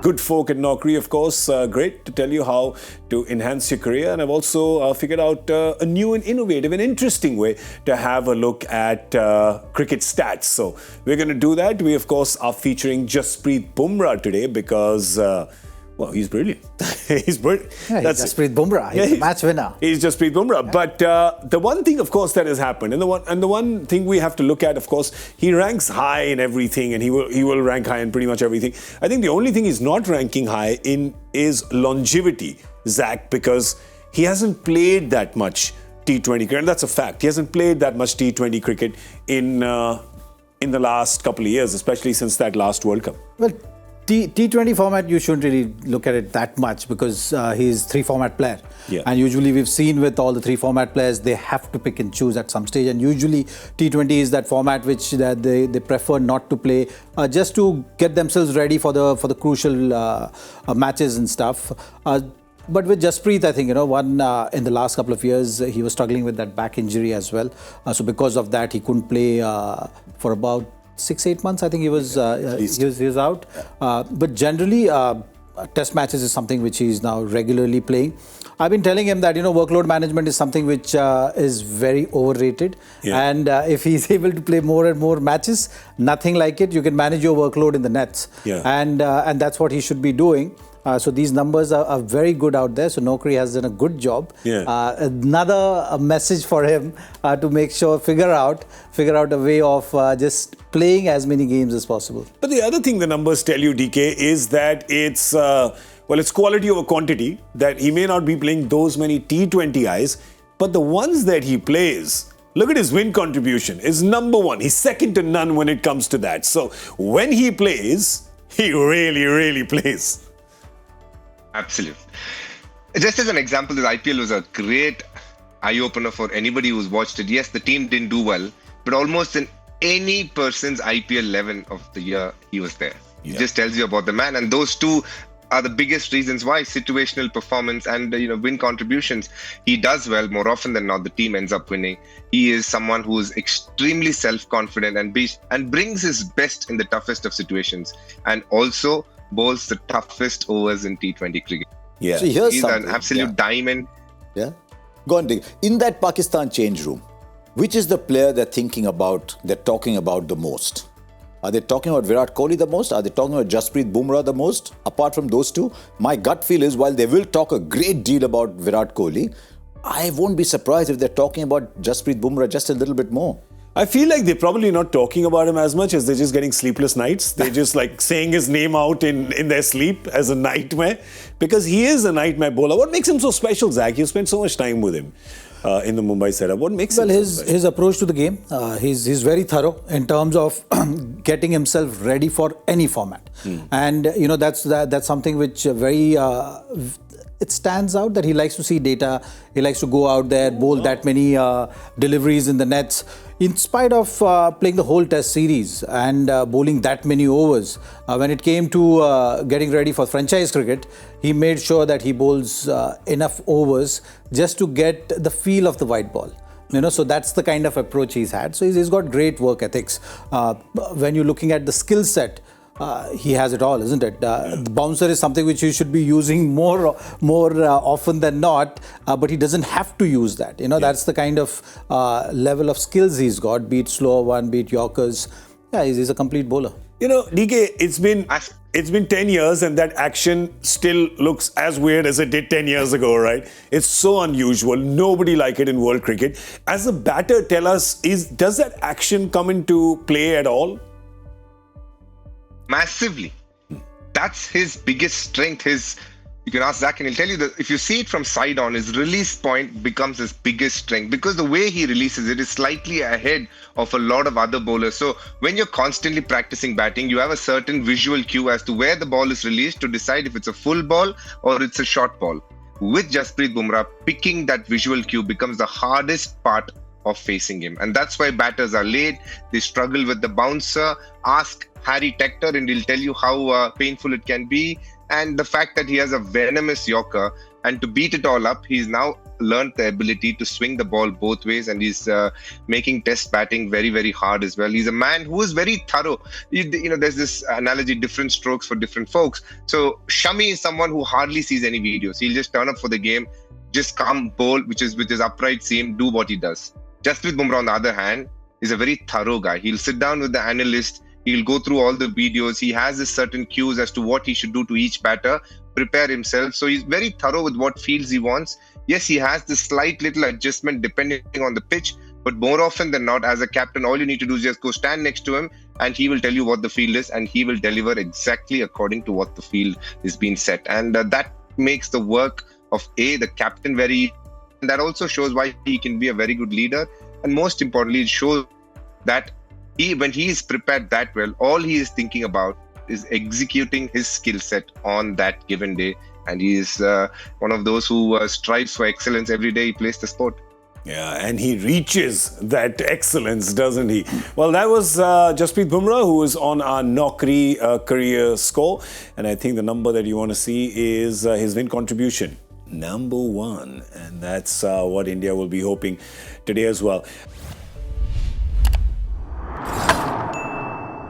good folk at Naukri, of course. Great to tell you how to enhance your career. And I've also figured out a new and innovative and interesting way to have a look at cricket stats. So we're going to do that. We, of course, are featuring Jasprit Bumrah today because... well, he's brilliant. He's brilliant. Yeah, he's Jasprit Bumrah. He's a match winner. He's Jasprit Bumrah. Yeah. But the one thing, of course, that has happened, and the one thing we have to look at, of course, he ranks high in everything, and he will rank high in pretty much everything. I think the only thing he's not ranking high in is longevity, Zach, because he hasn't played that much T20 cricket, and that's a fact. He hasn't played that much T20 cricket in the last couple of years, especially since that last World Cup. Well, T20 format, you shouldn't really look at it that much because he's three-format player. Yeah. And usually we've seen with all the three-format players, they have to pick and choose at some stage. And usually T20 is that format which they prefer not to play just to get themselves ready for the crucial matches and stuff. But with Jasprit, I think, in the last couple of years, he was struggling with that back injury as well. So because of that, he couldn't play for about 6-8 months. I think he was out. But generally, test matches is something which he's now regularly playing. I've been telling him that workload management is something which is very overrated. Yeah. And if he's able to play more and more matches, nothing like it. You can manage your workload in the nets. Yeah. And that's what he should be doing. So these numbers are very good out there. So Naukri has done a good job. Yeah. Another message for him to make sure, figure out a way of just playing as many games as possible. But the other thing the numbers tell you, DK, is that it's quality over quantity, that he may not be playing those many T20Is, but the ones that he plays, look at his win contribution, is number one. He's second to none when it comes to that. So when he plays, he really, really plays. Absolutely. Just as an example, this IPL was a great eye-opener for anybody who's watched it. Yes, the team didn't do well, but almost in any person's IPL 11 of the year, he was there. Yeah. It just tells you about the man. And those two are the biggest reasons why situational performance and win contributions. He does well more often than not. The team ends up winning. He is someone who is extremely self-confident and brings his best in the toughest of situations, and also bowls the toughest overs in T20 cricket. Yeah. So here's He's something. an absolute diamond. Yeah. Go on, Dick. In that Pakistan change room, which is the player they're talking about the most? Are they talking about Virat Kohli the most? Are they talking about Jasprit Bumrah the most? Apart from those two, my gut feel is while they will talk a great deal about Virat Kohli, I won't be surprised if they're talking about Jasprit Bumrah just a little bit more. I feel like they're probably not talking about him as much as they're just getting sleepless nights. They're just like saying his name out in their sleep as a nightmare, because he is a nightmare bowler. What makes him so special, Zach? You spent so much time with him in the Mumbai setup. What makes him so special? His approach to the game, he's very thorough in terms of getting himself ready for any format. And that's something which it stands out, that he likes to see data. He likes to go out there, bowl that many deliveries in the nets. In spite of playing the whole test series and bowling that many overs, when it came to getting ready for franchise cricket, he made sure that he bowls enough overs just to get the feel of the white ball. So that's the kind of approach he's had. So he's got great work ethics. When you're looking at the skill set, he has it all, isn't it? The bouncer is something which you should be using more often than not, but he doesn't have to use that. That's the kind of level of skills he's got, be it slower one, be it Yorkers. Yeah, he's a complete bowler. DK, it's been 10 years and that action still looks as weird as it did 10 years ago, right? It's so unusual. Nobody like it in world cricket. As a batter, tell us, does that action come into play at all? Massively. That's his biggest strength. You can ask Zach and he'll tell you that if you see it from side on, his release point becomes his biggest strength, because the way he releases it is slightly ahead of a lot of other bowlers. So when you're constantly practicing batting, you have a certain visual cue as to where the ball is released to decide if it's a full ball or it's a short ball. With Jasprit Bumrah, picking that visual cue becomes the hardest part of facing him. And that's why batters are late. They struggle with the bouncer. Ask Harry Tector and he'll tell you how painful it can be. And the fact that he has a venomous Yorker, and to beat it all up, he's now learned the ability to swing the ball both ways, and he's making test batting very, very hard as well. He's a man who is very thorough. There's this analogy, different strokes for different folks. So Shami is someone who hardly sees any videos. He'll just turn up for the game, just come, bowl, which is with his upright seam, do what he does. Jasprit Bumrah, on the other hand, is a very thorough guy. He'll sit down with the analyst. He'll go through all the videos. He has a certain cues as to what he should do to each batter, prepare himself. So he's very thorough with what fields he wants. Yes, he has this slight little adjustment depending on the pitch, but more often than not, as a captain, all you need to do is just go stand next to him and he will tell you what the field is, and he will deliver exactly according to what the field is being set. And that makes the work of the captain very, and that also shows why he can be a very good leader. And most importantly, it shows that when he is prepared that well, all he is thinking about is executing his skill set on that given day. And he is one of those who strives for excellence every day he plays the sport. Yeah, and he reaches that excellence, doesn't he? Well, that was Jasprit Bumrah, who is on our Naukri career score. And I think the number that you want to see is his win contribution. Number 1. And that's what India will be hoping today as well.